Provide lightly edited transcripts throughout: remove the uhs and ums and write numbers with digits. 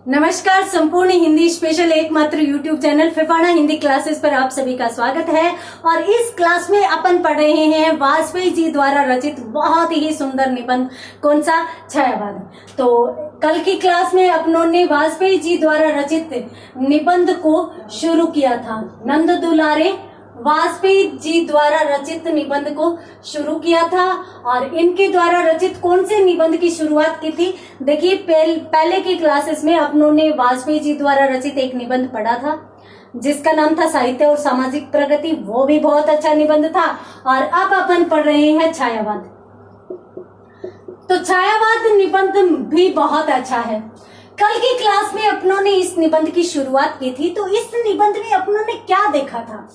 नमस्कार। संपूर्ण हिंदी स्पेशल एकमात्र YouTube channel Phefana Hindi classes पर आप सभी का स्वागत है। और इस क्लास में अपन पढ़ रहे हैं वाजपेयी जी द्वारा रचित बहुत ही सुंदर निबंध। कौन सा? छायावाद। तो कल की क्लास में अपनों ने वाजपेयी जी द्वारा रचित निबंध को शुरू किया था। नंद दुलारे वाजपेयी जी द्वारा रचित निबंध को शुरू किया था। और इनके द्वारा रचित कौन से निबंध की शुरुआत की थी? देखिए, पहले की क्लासेस में अपनों ने वाजपेयी जी द्वारा रचित एक निबंध पढ़ा था जिसका नाम था साहित्य और सामाजिक प्रगति। वो भी बहुत अच्छा निबंध था। और अब अपन पढ़ रहे हैं छायावाद। तो छायावाद निबंध भी बहुत अच्छा है। कल की क्लास में अपनों ने इस निबंध की शुरुआत की थी। तो इस निबंध में अपनों ने क्या देखा था?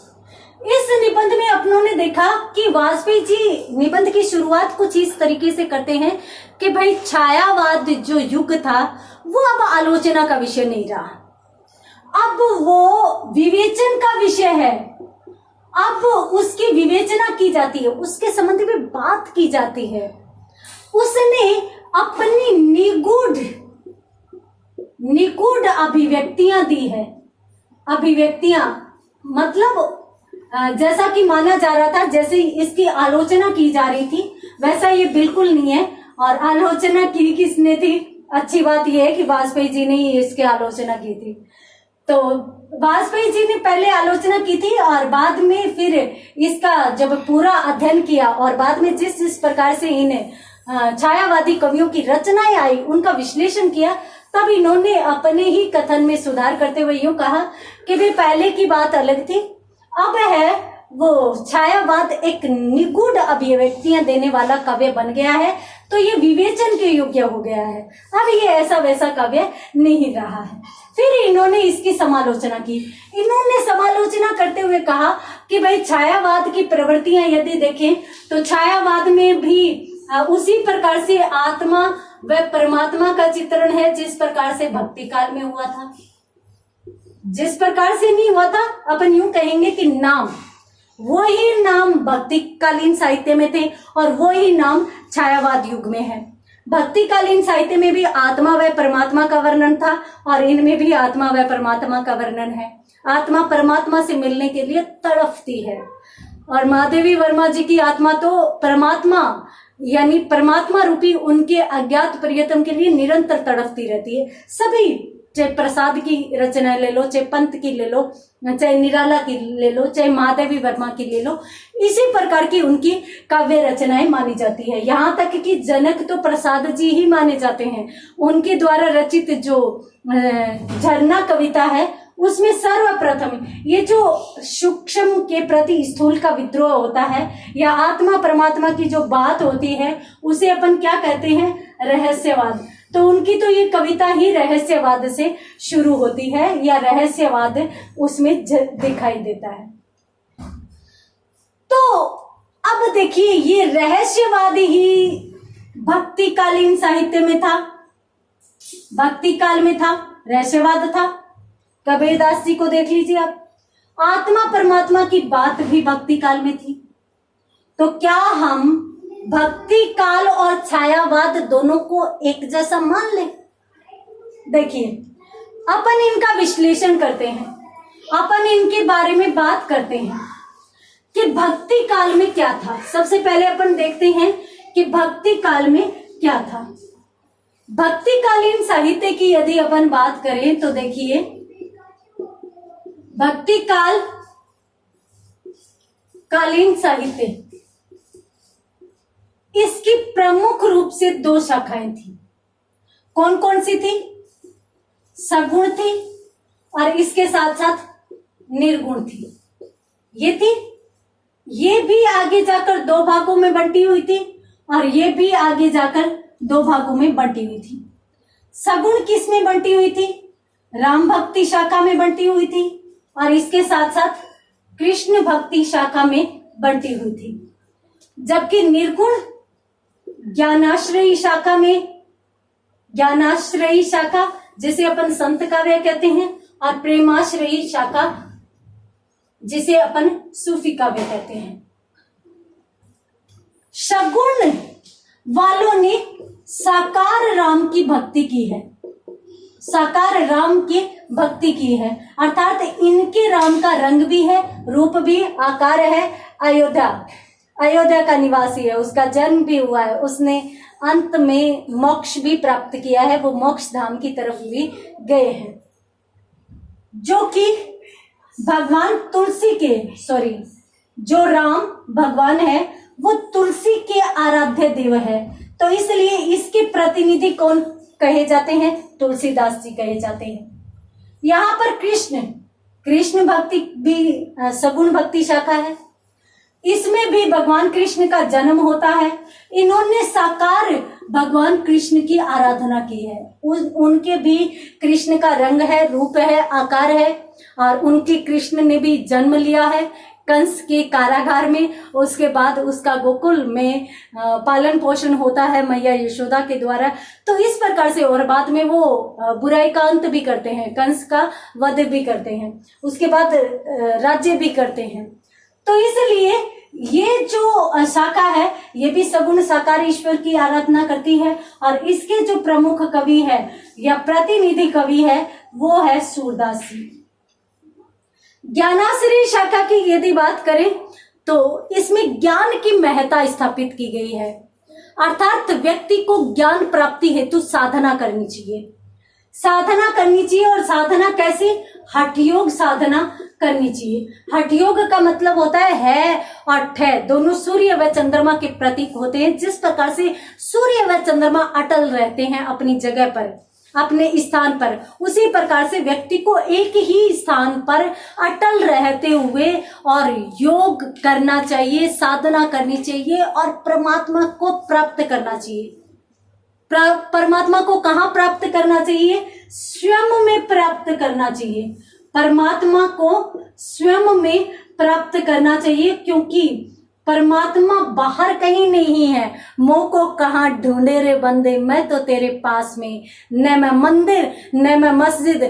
इस निबंध में अपनों ने देखा कि वाजपेयी जी निबंध की शुरुआत कुछ इस तरीके से करते हैं कि भाई छायावाद जो युग था वो अब आलोचना का विषय नहीं रहा, अब वो विवेचन का विषय है। अब उसकी विवेचना की जाती है, उसके संबंध में बात की जाती है। उसने अपनी निगूढ़ अभिव्यक्तियां दी है। अभिव्यक्तियां मतलब जैसा कि माना जा रहा था, जैसे इसकी आलोचना की जा रही थी वैसा ये बिल्कुल नहीं है। और आलोचना की किसने थी? अच्छी बात यह है कि वाजपेयी जी ने इसकी आलोचना की थी। तो वाजपेयी जी ने पहले आलोचना की थी और बाद में फिर इसका जब पूरा अध्ययन किया और बाद में जिस प्रकार से इन्हें छायावादी कवियों की रचनाएं आई उनका विश्लेषण किया, तब इन्होंने अपने ही कथन में सुधार करते हुए यूं कहा कि भाई पहले की बात अलग थी, अब है वो छायावाद एक निगूढ़ अभिव्यक्तियां देने वाला काव्य बन गया है। तो ये विवेचन के योग्य हो गया है। अब ये ऐसा वैसा काव्य नहीं रहा है। फिर इन्होंने इसकी समालोचना की। इन्होंने समालोचना करते हुए कहा कि भाई छायावाद की प्रवृत्तियां यदि देखें तो छायावाद में भी उसी प्रकार से आत्मा व परमात्मा का चित्रण है जिस प्रकार से भक्ति काल में हुआ था। जिस प्रकार से नहीं हुआ था, अपन यूं कहेंगे कि नाम, वही नाम भक्तिकालीन साहित्य में थे और वही नाम छायावाद युग में है। भक्तिकालीन साहित्य में भी आत्मा व परमात्मा का वर्णन था और इनमें भी आत्मा व परमात्मा का वर्णन है। आत्मा परमात्मा से मिलने के लिए तड़पती है और महादेवी वर्मा जी की आत्मा तो परमात्मा यानी परमात्मा रूपी उनके अज्ञात प्रियतम के लिए निरंतर तड़पती रहती है। सभी, चाहे प्रसाद की रचना ले लो, चाहे पंत की ले लो, चाहे निराला की ले लो, चाहे महादेवी वर्मा की ले लो, इसी प्रकार की उनकी काव्य रचनाएं मानी जाती है। यहाँ तक कि जनक तो प्रसाद जी ही माने जाते हैं। उनके द्वारा रचित जो झरना कविता है उसमें सर्वप्रथम ये जो सूक्ष्म के प्रति स्थूल का विद्रोह होता है या आत्मा परमात्मा की जो बात होती है उसे अपन क्या कहते हैं? रहस्यवाद। तो उनकी तो ये कविता ही रहस्यवाद से शुरू होती है या रहस्यवाद उसमें दिखाई देता है। तो अब देखिए, ये रहस्यवाद ही भक्तिकालीन साहित्य में था, भक्ति काल में था, रहस्यवाद था। कबीरदास जी को देख लीजिए आप, आत्मा परमात्मा की बात भी भक्ति काल में थी। तो क्या हम भक्ति काल और छायावाद दोनों को एक जैसा मान लें? देखिए, अपन इनका विश्लेषण करते हैं, अपन इनके बारे में बात करते हैं कि भक्ति काल में क्या था। सबसे पहले अपन देखते हैं कि भक्ति काल में क्या था। भक्तिकालीन साहित्य की यदि अपन बात करें तो देखिए, भक्ति कालीन साहित्य, इसकी प्रमुख रूप से दो शाखाएं थी। कौन कौन सी थी? सगुण थी और इसके साथ साथ निर्गुण थी। ये थी, ये भी आगे जाकर दो भागों में बंटी हुई थी और ये भी आगे जाकर दो भागों में बंटी हुई थी। सगुण किस में बंटी हुई थी? राम भक्ति शाखा में बंटी हुई थी और इसके साथ साथ कृष्ण भक्ति शाखा में बंटी हुई थी। जबकि निर्गुण ज्ञानाश्रयी शाखा में, ज्ञानाश्रयी शाखा जिसे अपन संत काव्य कहते हैं और प्रेमाश्रयी शाखा जिसे अपन सूफी काव्य कहते हैं। सगुण वालों ने साकार राम की भक्ति की है साकार राम की भक्ति की है, अर्थात इनके राम का रंग भी है, रूप भी, आकार है। अयोध्या का निवासी है, उसका जन्म भी हुआ है, उसने अंत में मोक्ष भी प्राप्त किया है, वो मोक्ष धाम की तरफ भी गए हैं। जो कि भगवान तुलसी के जो राम भगवान है वो तुलसी के आराध्य देव है, तो इसलिए इसके प्रतिनिधि कौन कहे जाते हैं? तुलसीदास जी कहे जाते हैं। यहाँ पर कृष्ण भक्ति भी सगुण भक्ति शाखा है, इसमें भी भगवान कृष्ण का जन्म होता है। इन्होंने साकार भगवान कृष्ण की आराधना की है, उनके भी कृष्ण का रंग है, रूप है, आकार है, और उनके कृष्ण ने भी जन्म लिया है कंस के कारागार में। उसके बाद उसका गोकुल में पालन पोषण होता है मैया यशोदा के द्वारा। तो इस प्रकार से, और बाद में वो बुराई का अंत भी करते हैं, कंस का वध भी करते हैं, उसके बाद राज्य भी करते हैं। तो इसलिए ये जो शाखा है ये भी सगुण साकार ईश्वर की आराधना करती है, और इसके जो प्रमुख कवि है या प्रतिनिधि कवि है वो है सूरदास जी। ज्ञानाश्रयी शाखा की यदि बात करें तो इसमें ज्ञान की महत्ता स्थापित की गई है, अर्थात व्यक्ति को ज्ञान प्राप्ति हेतु साधना करनी चाहिए, और साधना कैसे? हठ योग साधना करनी चाहिए। हठ योग का मतलब होता है और ठे दोनों सूर्य व चंद्रमा के प्रतीक होते हैं। जिस प्रकार से सूर्य व चंद्रमा अटल रहते हैं अपनी जगह पर, अपने स्थान पर, उसी प्रकार से व्यक्ति को एक ही स्थान पर अटल रहते हुए और योग करना चाहिए, साधना करनी चाहिए और परमात्मा को प्राप्त करना चाहिए। परमात्मा को कहाँ प्राप्त करना चाहिए? स्वयं में प्राप्त करना चाहिए। परमात्मा को स्वयं में प्राप्त करना चाहिए, क्योंकि परमात्मा बाहर कहीं नहीं है। मोह को कहाँ ढूंढे रे बंदे, मैं तो तेरे पास में, न मैं मंदिर, न मैं मस्जिद,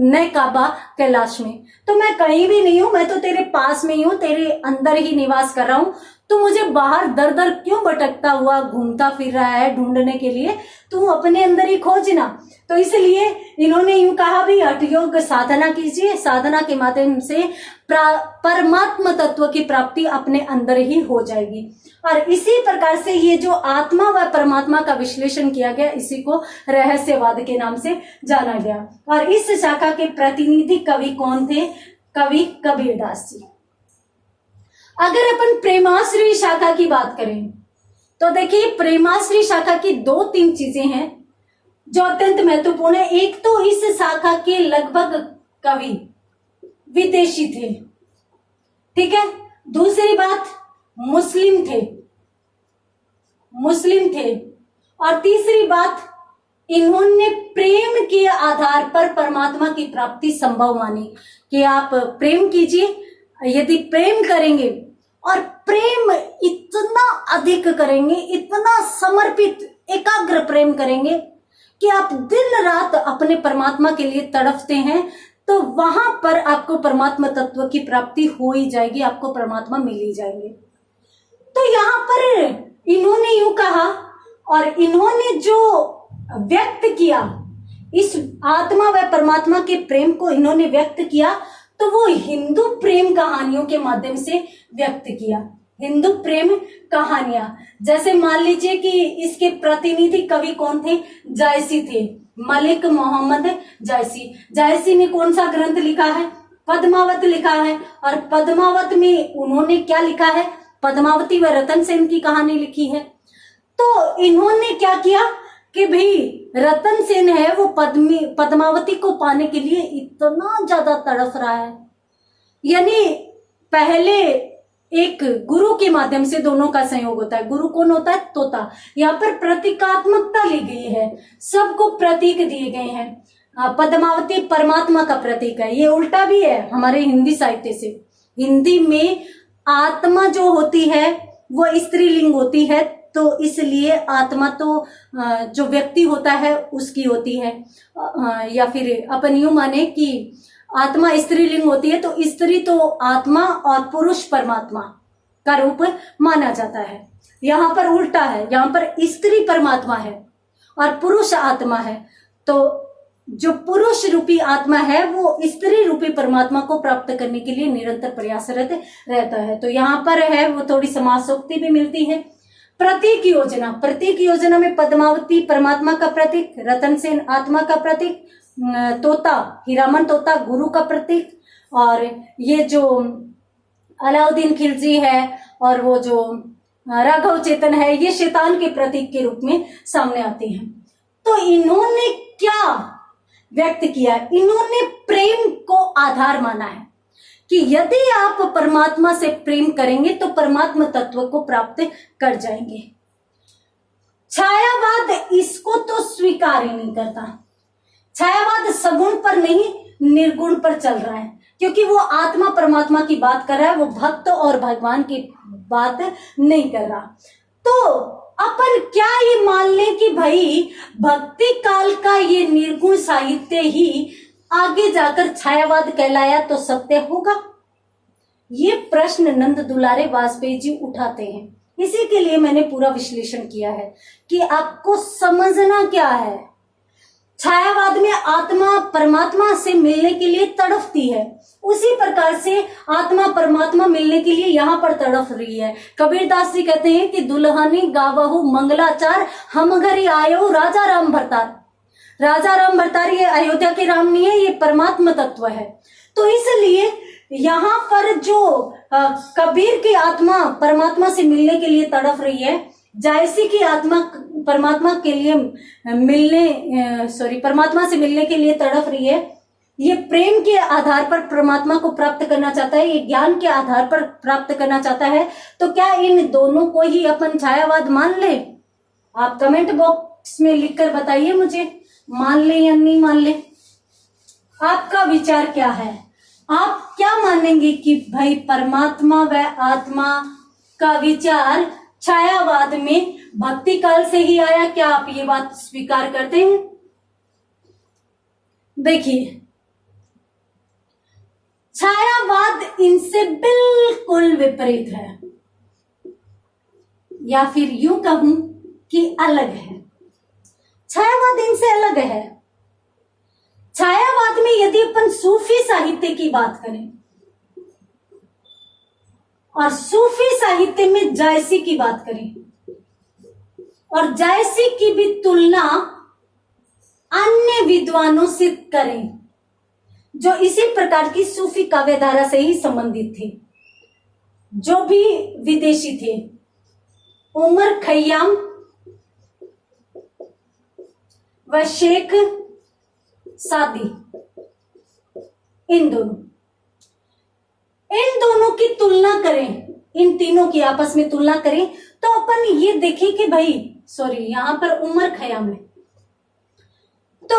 न काबा कैलाश में। तो मैं कहीं भी नहीं हूं, मैं तो तेरे पास में ही हूं, तेरे अंदर ही निवास कर रहा हूं। तो मुझे बाहर दर दर क्यों भटकता हुआ घूमता फिर रहा है ढूंढने के लिए? तू अपने अंदर ही खोजना। तो इसलिए इन्होंने यूं कहा भी, हठ योग साधना कीजिए, साधना के माध्यम से परमात्मा तत्व की प्राप्ति अपने अंदर ही हो जाएगी। और इसी प्रकार से ये जो आत्मा व परमात्मा का विश्लेषण किया गया, इसी को रहस्यवाद के नाम से जाना गया। और इस शाखा के प्रतिनिधि कवि कौन थे? कवि कबीरदास जी। अगर अपन प्रेमाश्रयी शाखा की बात करें तो देखिए, प्रेमाश्रयी शाखा की 2-3 चीजें हैं जो अत्यंत महत्वपूर्ण है। एक तो इस शाखा के लगभग कवि विदेशी थे, ठीक है। दूसरी बात, मुस्लिम थे। और तीसरी बात, इन्होंने प्रेम के आधार पर परमात्मा की प्राप्ति संभव मानी कि आप प्रेम कीजिए। यदि प्रेम करेंगे और प्रेम इतना अधिक करेंगे, इतना समर्पित एकाग्र प्रेम करेंगे कि आप दिन रात अपने परमात्मा के लिए तड़पते हैं, तो वहां पर आपको परमात्मा तत्व की प्राप्ति हो ही जाएगी, आपको परमात्मा मिल ही जाएंगे। तो यहाँ पर इन्होंने यूं कहा, और इन्होंने जो व्यक्त किया, इस आत्मा व परमात्मा के प्रेम को इन्होंने व्यक्त किया, तो वो हिंदू प्रेम कहानियों के माध्यम से व्यक्त किया। हिंदू प्रेम कहानियां, जैसे मान लीजिए कि इसके प्रतिनिधि कवि कौन थे? जायसी थे, मलिक मोहम्मद जायसी ने कौन सा ग्रंथ लिखा है? पद्मावत लिखा है। और पद्मावत में उन्होंने क्या लिखा है? पद्मावती व रतन सेन की कहानी लिखी है। तो इन्होंने क्या किया कि भाई रतन सेन है वो पद्मावती को पाने के लिए इतना ज्यादा तड़प रहा है, यानी पहले एक गुरु के माध्यम से दोनों का संयोग होता है। गुरु कौन होता है? तोता। यहाँ पर प्रतीकात्मकता ली गई है, सबको प्रतीक दिए गए हैं। पद्मावती परमात्मा का प्रतीक है। ये उल्टा भी है हमारे हिंदी साहित्य से। हिंदी में आत्मा जो होती है वो स्त्रीलिंग होती है, तो इसलिए आत्मा तो जो व्यक्ति होता है उसकी होती है, या फिर अपन यूं माने कि आत्मा स्त्रीलिंग होती है, तो स्त्री तो आत्मा और पुरुष परमात्मा का रूप माना जाता है। यहाँ पर उल्टा है, यहाँ पर स्त्री परमात्मा है और पुरुष आत्मा है। तो जो पुरुष रूपी आत्मा है वो स्त्री रूपी परमात्मा को प्राप्त करने के लिए निरंतर प्रयासरत रहता है। तो यहाँ पर है वो थोड़ी समासोक्ति भी मिलती है। प्रतीक योजना, प्रतीक योजना में पद्मावती परमात्मा का प्रतीक, रतन सेन आत्मा का प्रतीक, तोता हीरामन तोता गुरु का प्रतीक, और ये जो अलाउद्दीन खिलजी है और वो जो राघव चेतन है ये शैतान के प्रतीक के रूप में सामने आते हैं। तो इन्होंने क्या व्यक्त किया? इन्होंने प्रेम को आधार माना है कि यदि आप परमात्मा से प्रेम करेंगे तो परमात्मा तत्व को प्राप्त कर जाएंगे। छायावाद इसको तो स्वीकार ही नहीं करता। छायावाद सगुण पर नहीं निर्गुण पर चल रहा है, क्योंकि वो आत्मा परमात्मा की बात कर रहा है, वो भक्त और भगवान की बात नहीं कर रहा। तो अपन क्या ये मान लें कि भाई भक्ति काल का ये निर्गुण साहित्य ही आगे जाकर छायावाद कहलाया तो सत्य होगा? ये प्रश्न नंद दुलारे वाजपेयी जी उठाते हैं। इसी के लिए मैंने पूरा विश्लेषण किया है कि आपको समझना क्या है। छायावाद में आत्मा परमात्मा से मिलने के लिए तड़पती है, उसी प्रकार से आत्मा परमात्मा मिलने के लिए यहाँ पर तड़प रही है। कबीरदास जी कहते हैं कि दुल्हनी गावहु मंगलाचार, हम घरी आयो राजा राम भरतार। राजा राम भरतार ये अयोध्या के राम नहीं है, ये परमात्मा तत्व है। तो इसलिए यहाँ पर जो कबीर की आत्मा परमात्मा से मिलने के लिए तड़प रही है, जायसी की आत्मा परमात्मा के लिए परमात्मा से मिलने के लिए तड़प रही है, ये प्रेम के आधार पर परमात्मा को प्राप्त करना चाहता है, ये ज्ञान के आधार पर प्राप्त करना चाहता है। तो क्या इन दोनों को ही अपन छायावाद मान ले? आप कमेंट बॉक्स में लिखकर बताइए मुझे, मान ले या नहीं मान ले। आपका विचार क्या है? आप क्या मानेंगे कि भाई परमात्मा व आत्मा का विचार छायावाद में भक्ति काल से ही आया? क्या आप ये बात स्वीकार करते हैं? देखिए, छायावाद इनसे बिल्कुल विपरीत है, या फिर यूं कहूं कि अलग है। छायावाद इनसे अलग है। छायावाद में यदि अपन सूफी साहित्य की बात करें और सूफी साहित्य में जायसी की बात करें और जायसी की भी तुलना अन्य विद्वानों से करें जो इसी प्रकार की सूफी काव्यधारा से ही संबंधित थे, जो भी विदेशी थे, उमर खय्याम व शेख सादी, इन दोनों की तुलना करें, इन तीनों की आपस में तुलना करें तो अपन ये देखें कि भाई यहाँ पर उमर खय्याम है, तो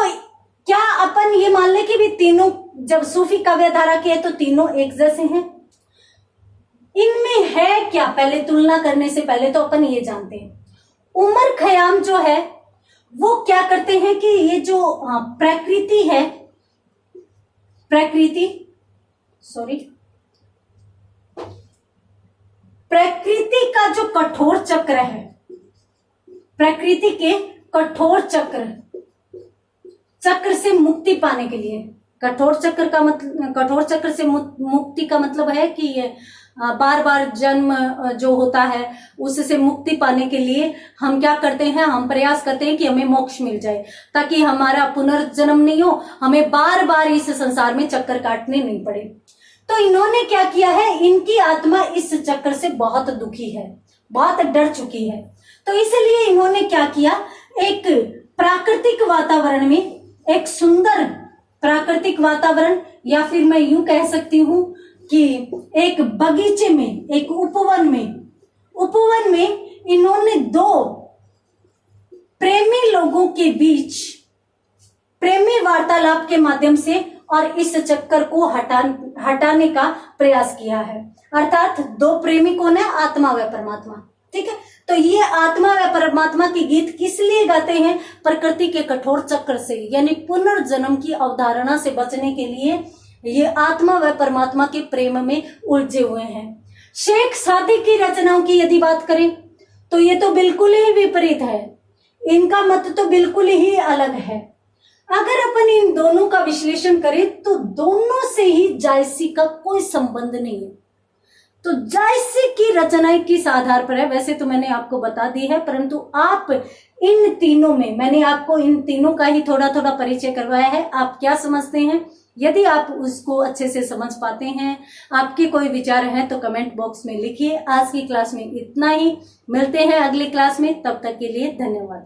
क्या अपन ये मान ले कि भी तीनों जब सूफी काव्यधारा के है तो तीनों एक जैसे हैं? इनमें है क्या? पहले तुलना करने से पहले तो अपन ये जानते हैं, उमर खय्याम जो है वो क्या करते हैं कि ये जो प्रकृति है, प्रकृति का जो कठोर चक्र है, प्रकृति के कठोर चक्र से मुक्ति पाने के लिए, कठोर चक्र से मुक्ति का मतलब है कि ये बार बार जन्म जो होता है उससे मुक्ति पाने के लिए हम क्या करते हैं? हम प्रयास करते हैं कि हमें मोक्ष मिल जाए, ताकि हमारा पुनर्जन्म नहीं हो, हमें बार बार इस संसार में चक्कर काटने नहीं पड़े। तो इन्होंने क्या किया है? इनकी आत्मा इस चक्कर से बहुत दुखी है, बहुत डर चुकी है। तो इसलिए इन्होंने क्या किया? एक प्राकृतिक वातावरण में, एक सुंदर प्राकृतिक वातावरण, या फिर मैं यूं कह सकती हूं कि एक बगीचे में, एक उपवन में इन्होंने दो प्रेमी लोगों के बीच प्रेमी वार्तालाप के माध्यम से और इस चक्कर को हटाने का प्रयास किया है। अर्थात दो प्रेमी कौन है? आत्मा व परमात्मा। ठीक है, तो ये आत्मा व परमात्मा की गीत किस लिए गाते हैं? प्रकृति के कठोर चक्र से, यानी पुनर्जन्म की अवधारणा से बचने के लिए ये आत्मा व परमात्मा के प्रेम में उलझे हुए हैं। शेख सादी की रचनाओं की यदि बात करें तो ये तो बिल्कुल ही विपरीत है, इनका मत तो बिल्कुल ही अलग है। अगर अपन इन दोनों का विश्लेषण करें तो दोनों से ही जायसी का कोई संबंध नहीं है। तो जायसी की रचनाएं किस आधार पर है वैसे तो मैंने आपको बता दी है, परंतु आप इन तीनों में, मैंने आपको इन तीनों का ही थोड़ा थोड़ा परिचय करवाया है। आप क्या समझते हैं? यदि आप उसको अच्छे से समझ पाते हैं, आपके कोई विचार हैं तो कमेंट बॉक्स में लिखिए। आज की क्लास में इतना ही, मिलते हैं अगली क्लास में, तब तक के लिए धन्यवाद।